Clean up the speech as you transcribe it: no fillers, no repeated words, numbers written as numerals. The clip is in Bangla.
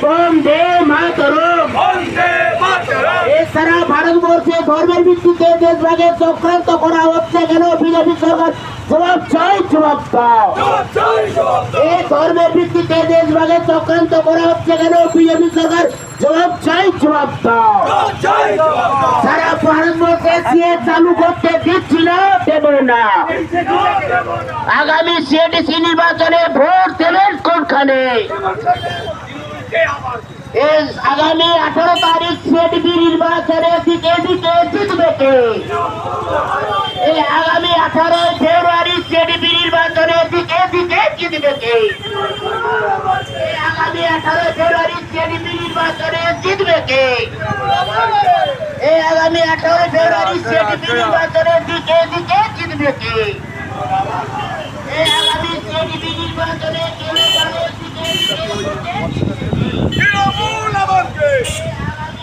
বন্দে মাতরম। এছাড়া ভারতবর্ষে ধর্মের ভিত্তিতে দেশভাগের চক্রান্ত করা হচ্ছে কেন? বিজেপি সরকার জবাব চাই, জবাব দাও। এই ধর্মের ভিত্তিতে দেশভাগের চক্রান্ত করা হচ্ছে কেন? বিজেপি সরকার জবাব চাই, জবাব দাও। সারা ভারতবর্ষে সিএ চালু করতে দিচ্ছি না, দেব না। আগামী সিএডিসি নির্বাচনে ভোট দেবেন কোনখানে? আগামী 18 তারিখ সিএডিপি নির্বাচনে দিকে দিকে জিতবে কে? আগামী 18 ফেব্রুয়ারি সিএডিপি নির্বাচনে দিকে দিকে জিতবে কে? আগামী 18 ফেব্রুয়ারি সিএডিপি নির্বাচনে জিতবে কে? আগামী 18 ফেব্রুয়ারি সিএডিপি নির্বাচনে দিকে দিকে জিতবে কে? আগামী সিএডিপি নির্বাচনে